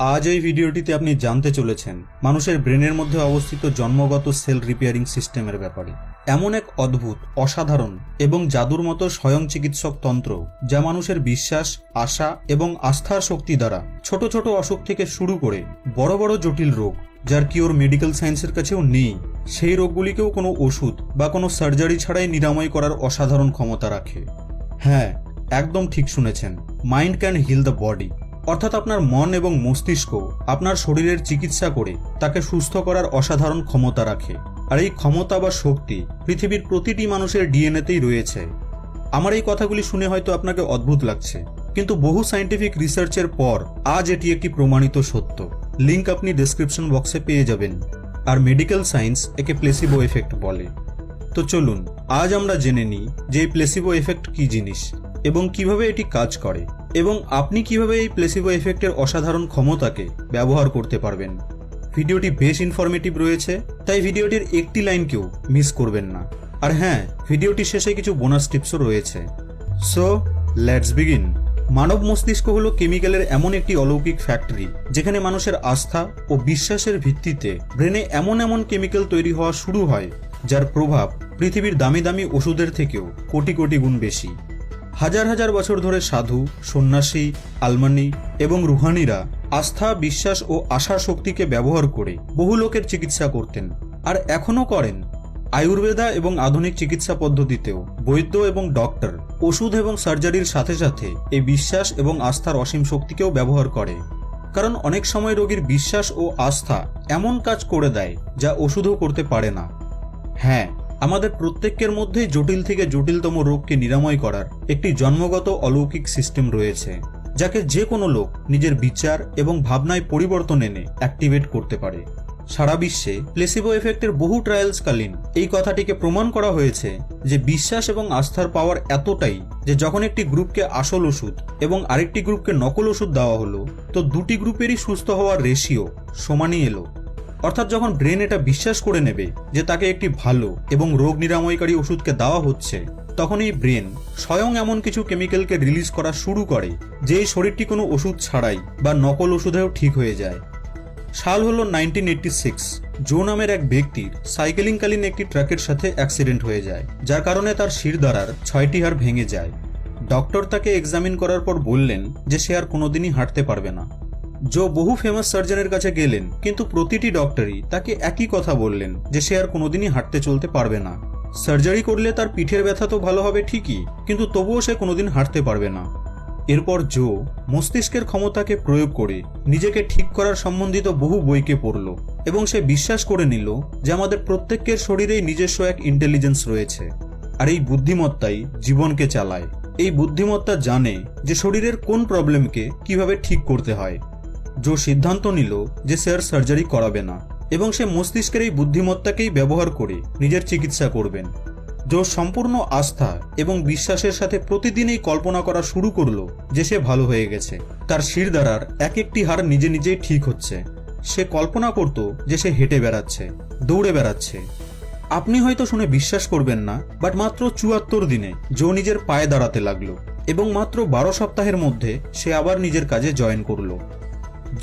আজ এই ভিডিওটিতে আপনি জানতে চলেছেন মানুষের ব্রেনের মধ্যে অবস্থিত জন্মগত সেল রিপেয়ারিং সিস্টেমের ব্যাপারে। এমন এক অদ্ভুত, অসাধারণ এবং জাদুর মতো স্বয়ং চিকিৎসক তন্ত্র যা মানুষের বিশ্বাস, আশা এবং আস্থার শক্তি দ্বারা ছোট ছোট অসুখ থেকে শুরু করে বড় বড় জটিল রোগ যার কিওর মেডিকেল সায়েন্সের কাছেও নেই, সেই রোগগুলিকেও কোনো ওষুধ বা কোনো সার্জারি ছাড়াই নিরাময় করার অসাধারণ ক্ষমতা রাখে। হ্যাঁ, একদম ঠিক শুনেছেন, mind can hill the body. অর্থাৎ আপনার মন এবং মস্তিষ্ক আপনার শরীরের চিকিৎসা করে তাকে সুস্থ করার অসাধারণ ক্ষমতা রাখে। আর এই ক্ষমতা বা শক্তি পৃথিবীর প্রতিটি মানুষের ডিএনএতেই রয়েছে। আমার এই কথাগুলি শুনে হয়তো আপনাকে অদ্ভুত লাগছে, কিন্তু বহু সায়েন্টিফিক রিসার্চের পর আজ এটি একটি প্রমাণিত সত্য। লিংক আপনি ডেসক্রিপশন বক্সে পেয়ে যাবেন। আর মেডিকেল সায়েন্স একে প্লেসিবো এফেক্ট বলে। তো চলুন আজ আমরা জেনে নিই যে এই প্লেসিবো এফেক্ট কি জিনিস এবং কিভাবে এটি কাজ করে, এবং আপনি কিভাবে এই প্লেসিবো এফেক্টের অসাধারণ ক্ষমতাকে ব্যবহার করতে পারবেন। ভিডিওটি বেশ ইনফরমেটিভ রয়েছে, তাই ভিডিওটির একটি লাইনকেও মিস করবেন না। আর হ্যাঁ, ভিডিওটির শেষে কিছু বোনাস টিপসও রয়েছে। So let's begin. মানব মস্তিষ্ক হলো কেমিক্যালের এমন একটি অলৌকিক ফ্যাক্টরি যেখানে মানুষের আস্থা ও বিশ্বাসের ভিত্তিতে ব্রেনে এমন এমন কেমিক্যাল তৈরি হওয়া শুরু হয় যার প্রভাব পৃথিবীর দামি দামি ওষুধের থেকেও কোটি কোটি গুণ বেশি। হাজার হাজার বছর ধরে সাধু, সন্ন্যাসী, আলমানি এবং রুহানিরা আস্থা, বিশ্বাস ও আশার শক্তিকে ব্যবহার করে বহু লোকের চিকিৎসা করতেন, আর এখনও করেন। আয়ুর্বেদা এবং আধুনিক চিকিৎসা পদ্ধতিতেও বৈদ্য এবং ডক্টর ওষুধ এবং সার্জারির সাথে সাথে এই বিশ্বাস এবং আস্থার অসীম শক্তিকেও ব্যবহার করে। কারণ অনেক সময় রোগীর বিশ্বাস ও আস্থা এমন কাজ করে দেয় যা ওষুধও করতে পারে না। হ্যাঁ, আমাদের প্রত্যেকের মধ্যেই জটিল থেকে জটিলতম রোগকে নিরাময় করার একটি জন্মগত অলৌকিক সিস্টেম রয়েছে, যাকে যে কোনো লোক নিজের বিচার এবং ভাবনায় পরিবর্তন এনে অ্যাক্টিভেট করতে পারে। সারা বিশ্বে প্লেসিবো এফেক্টের বহু ট্রায়ালসকালীন এই কথাটিকে প্রমাণ করা হয়েছে যে বিশ্বাস এবং আস্থার পাওয়ার এতটাই যে যখন একটি গ্রুপকে আসল ওষুধ এবং আরেকটি গ্রুপকে নকল ওষুধ দেওয়া হলো, তো দুটি গ্রুপেরই সুস্থ হওয়ার রেশিও সমানই এলো। অর্থাৎ যখন ব্রেন এটা বিশ্বাস করে নেবে যে তাকে একটি ভালো এবং রোগ নিরাময়কারী ওষুধকে দেওয়া হচ্ছে, তখন এই ব্রেন স্বয়ং এমন কিছু কেমিক্যালকে রিলিজ করা শুরু করে যে এই শরীরটি কোনো ওষুধ ছাড়াই বা নকল ওষুধেও ঠিক হয়ে যায়। সাল হলো 1986। জো নামের এক ব্যক্তির সাইকেলিংকালীন একটি ট্রাকের সাথে অ্যাক্সিডেন্ট হয়ে যায়, যার কারণে তার শিরদাঁড়ার 6টি হাড় ভেঙে যায়। ডক্টর তাকে এক্সামিন করার পর বললেন যে সে আর কোনোদিনই হাঁটতে পারবে না। জো বহু ফেমাস সার্জনের কাছে গেলেন, কিন্তু প্রতিটি ডক্টরই তাকে একই কথা বললেন যে সে আর কোনোদিনই হাঁটতে চলতে পারবে না। সার্জারি করলে তার পিঠের ব্যথা তো ভালো হবে ঠিকই, কিন্তু তবুও সে কোনোদিন হাঁটতে পারবে না। এরপর জো মস্তিষ্কের ক্ষমতাকে প্রয়োগ করে নিজেকে ঠিক করার সম্বন্ধিত বহু বইকে পড়ল, এবং সে বিশ্বাস করে নিল যে আমাদের প্রত্যেকের শরীরেই নিজস্ব এক ইন্টেলিজেন্স রয়েছে, আর এই বুদ্ধিমত্তাই জীবনকে চালায়। এই বুদ্ধিমত্তা জানে যে শরীরের কোন প্রবলেমকে কিভাবে ঠিক করতে হয়। জো সিদ্ধান্ত নিল যে সে আর সার্জারি করাবে না, এবং সে মস্তিষ্কের এই বুদ্ধিমত্তাকেই ব্যবহার করে নিজের চিকিৎসা করবেন। জো সম্পূর্ণ আস্থা এবং বিশ্বাসের সাথে প্রতিদিনই কল্পনা করা শুরু করলো যে সে ভালো হয়ে গেছে। তার শিরদাঁড়ার এক একটি হাড় নিজে নিজেই ঠিক হচ্ছে। সে কল্পনা করত যে সে হেঁটে বেড়াচ্ছে, দৌড়ে বেড়াচ্ছে। আপনি হয়তো শুনে বিশ্বাস করবেন না, বাট মাত্র 74 দিনে জো নিজের পায়ে দাঁড়াতে লাগলো, এবং মাত্র 12 সপ্তাহের মধ্যে সে আবার নিজের কাজে জয়েন করলো।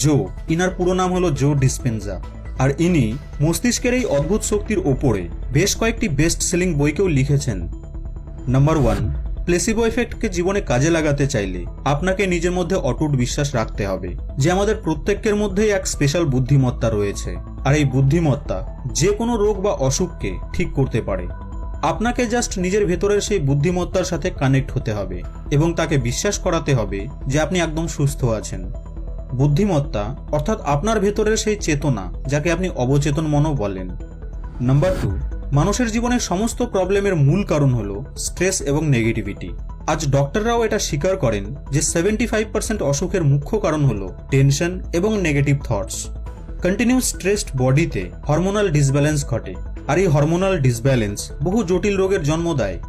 জো, ইনার পুরো নাম হলো জো ডিসপেনজা, আর ইনি মস্তিষ্কের এই অদ্ভুত শক্তির ওপরে বেশ কয়েকটি বেস্ট সেলিং বইকেও লিখেছেন। নাম্বার 1, প্লেসিবো এফেক্টকে জীবনে কাজে লাগাতে চাইলে আপনাকে নিজের মধ্যে অটুট বিশ্বাস রাখতে হবে যে আমাদের প্রত্যেকের মধ্যেই এক স্পেশাল বুদ্ধিমত্তা রয়েছে, আর এই বুদ্ধিমত্তা যে কোনো রোগ বা অসুখকে ঠিক করতে পারে। আপনাকে জাস্ট নিজের ভেতরের সেই বুদ্ধিমত্তার সাথে কানেক্ট হতে হবে এবং তাকে বিশ্বাস করাতে হবে যে আপনি একদম সুস্থ আছেন। বুদ্ধিমত্তা অর্থাৎ আপনার ভেতরের সেই চেতনা যাকে আপনি অবচেতন মনও বলেন। নাম্বার 2, মানুষের জীবনের সমস্ত প্রবলেমের মূল কারণ হলো স্ট্রেস এবং নেগেটিভিটি। আজ ডক্টররাও এটা স্বীকার করেন যে 75% অসুখের মুখ্য কারণ হলো টেনশন এবং নেগেটিভ থটস। কন্টিনিউ স্ট্রেসড বডিতে হরমোনাল ডিসব্যালেন্স ঘটে, আর এই হরমোনাল ডিসব্যালেন্স বহু জটিল রোগের জন্ম দেয়।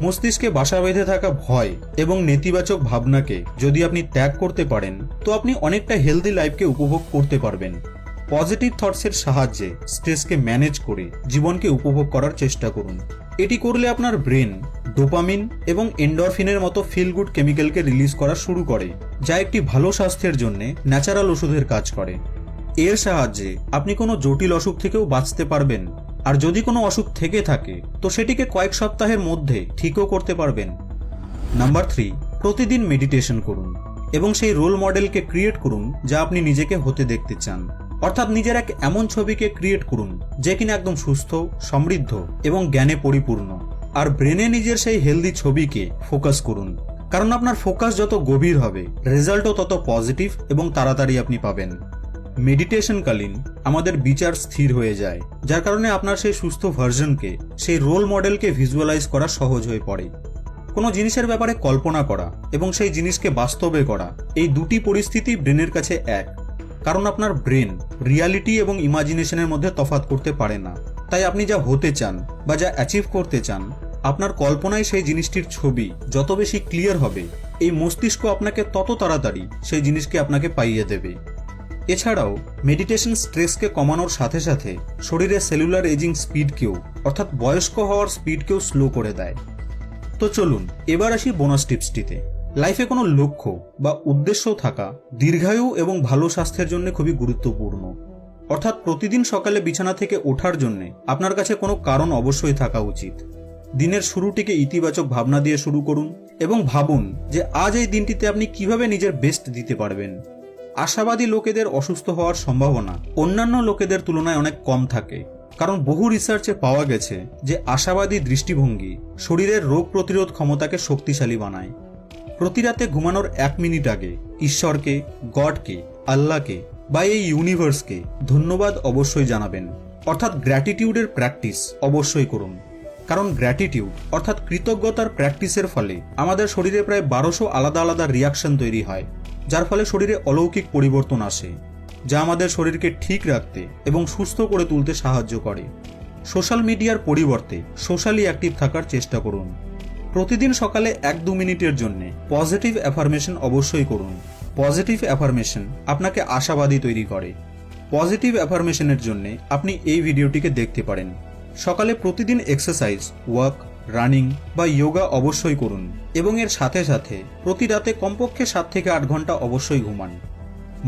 মস্তিষ্কে বাসা বেঁধে থাকা ভয় এবং নেতিবাচক ভাবনাকে যদি আপনি ত্যাগ করতে পারেন, তো আপনি অনেকটা হেলদি লাইফকে উপভোগ করতে পারবেন। পজিটিভ থটসের সাহায্যে স্ট্রেসকে ম্যানেজ করে জীবনকে উপভোগ করার চেষ্টা করুন। এটি করলে আপনার ব্রেন ডোপামিন এবং এন্ডরফিনের মতো ফিল গুড কেমিক্যালকে রিলিজ করা শুরু করে, যা একটি ভালো স্বাস্থ্যের জন্য ন্যাচারাল ওষুধের কাজ করে। এর সাহায্যে আপনি কোনো জটিল অসুখ থেকেও বাঁচতে পারবেন, আর যদি কোনো অসুখ থেকে থাকে তো সেটিকে কয়েক সপ্তাহের মধ্যে ঠিকও করতে পারবেন। নাম্বার 3, প্রতিদিন মেডিটেশন করুন এবং সেই রোল মডেলকে ক্রিয়েট করুন যা আপনি নিজেকে হতে দেখতে চান। অর্থাৎ নিজের এক এমন ছবিকে ক্রিয়েট করুন যে কিনা একদম সুস্থ, সমৃদ্ধ এবং জ্ঞানে পরিপূর্ণ। আর ব্রেনে নিজের সেই হেলদি ছবিকে ফোকাস করুন, কারণ আপনার ফোকাস যত গভীর হবে রেজাল্টও তত পজিটিভ এবং তাড়াতাড়ি আপনি পাবেন। মেডিটেশনকালীন আমাদের বিচার স্থির হয়ে যায়, যার কারণে আপনার সেই সুস্থ ভার্সনকে, সেই রোল মডেলকে ভিজুয়ালাইজ করা সহজ হয়ে পড়ে। কোনো জিনিসের ব্যাপারে কল্পনা করা এবং সেই জিনিসকে বাস্তবে করা, এই দুটি পরিস্থিতি ব্রেনের কাছে এক, কারণ আপনার ব্রেন রিয়ালিটি এবং ইমাজিনেশনের মধ্যে তফাৎ করতে পারে না। তাই আপনি যা হতে চান বা যা অ্যাচিভ করতে চান, আপনার কল্পনায় সেই জিনিসটির ছবি যত বেশি ক্লিয়ার হবে, এই মস্তিষ্ক আপনাকে তত তাড়াতাড়ি সেই জিনিসকে আপনাকে পাইয়ে দেবে। এছাড়াও মেডিটেশন স্ট্রেসকে কমানোর সাথে সাথে শরীরের সেলুলার এজিং স্পিডকেও, অর্থাৎ বয়স্ক হওয়ার স্পিডকেও স্লো করে দেয়। তো চলুন এবার আসি বোনাস টিপসটিতে। লাইফে কোনো লক্ষ্য বা উদ্দেশ্য থাকা দীর্ঘায়ু এবং ভালো স্বাস্থ্যের জন্য খুবই গুরুত্বপূর্ণ। অর্থাৎ প্রতিদিন সকালে বিছানা থেকে ওঠার জন্য আপনার কাছে কোনো কারণ অবশ্যই থাকা উচিত। দিনের শুরুটিকে ইতিবাচক ভাবনা দিয়ে শুরু করুন এবং ভাবুন যে আজ এই দিনটিতে আপনি কিভাবে নিজের বেস্ট দিতে পারবেন। আশাবাদী লোকেদের অসুস্থ হওয়ার সম্ভাবনা অন্যান্য লোকেদের তুলনায় অনেক কম থাকে, কারণ বহু রিসার্চে পাওয়া গেছে যে আশাবাদী দৃষ্টিভঙ্গি শরীরের রোগ প্রতিরোধ ক্ষমতাকে শক্তিশালী বানায়। প্রতি রাতে ঘুমানোর 1 মিনিট আগে ঈশ্বরকে, গডকে, আল্লাহকে বা এই ইউনিভার্সকে ধন্যবাদ অবশ্যই জানাবেন। অর্থাৎ গ্র্যাটিটিউডের প্র্যাকটিস অবশ্যই করুন, কারণ গ্র্যাটিটিউড অর্থাৎ কৃতজ্ঞতার প্র্যাকটিসের ফলে আমাদের শরীরে প্রায় 1200 আলাদা আলাদা রিয়াকশন তৈরি হয়, যার ফলে শরীরে অলৌকিক পরিবর্তন আসে, যা আমাদের শরীরকে ঠিক রাখতে এবং সুস্থ করে তুলতে সাহায্য করে। সোশ্যাল মিডিয়ার পরিবর্তে সোশ্যালি অ্যাক্টিভ থাকার চেষ্টা করুন। প্রতিদিন সকালে 1-2 মিনিটের জন্য পজিটিভ অ্যাফার্মেশন অবশ্যই করুন। পজিটিভ অ্যাফার্মেশন আপনাকে আশাবাদী তৈরি করে। পজিটিভ অ্যাফার্মেশনের জন্য আপনি এই ভিডিওটিকে দেখতে পারেন। সকালে প্রতিদিন এক্সারসাইজ, ওয়াক, রানিং বা যোগা অবশ্যই করুন এবং এর সাথে সাথে প্রতি রাতে কমপক্ষে 7 থেকে 8 ঘন্টা অবশ্যই ঘুমান।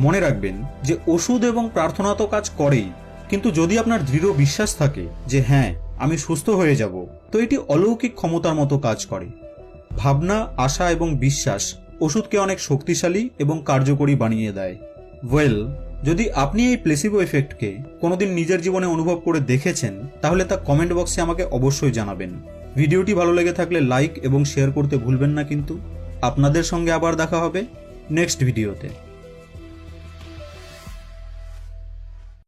মনে রাখবেন যে ওষুধ এবং প্রার্থনা তো কাজ করেই, কিন্তু যদি আপনার দৃঢ় বিশ্বাস থাকে যে হ্যাঁ আমি সুস্থ হয়ে যাব, তো এটি অলৌকিক ক্ষমতার মতো কাজ করে। ভাবনা, আশা এবং বিশ্বাস ওষুধকে অনেক শক্তিশালী এবং কার্যকরী বানিয়ে দেয়। যদি আপনি এই প্লেসিবো এফেক্টকে কোনোদিন নিজের জীবনে অনুভব করে দেখেছেন, তাহলে তা কমেন্ট বক্সে আমাকে অবশ্যই জানাবেন। ভিডিওটি ভালো লেগে থাকলে লাইক এবং শেয়ার করতে ভুলবেন না। কিন্তু আপনাদের সঙ্গে আবার দেখা হবে নেক্সট ভিডিওতে।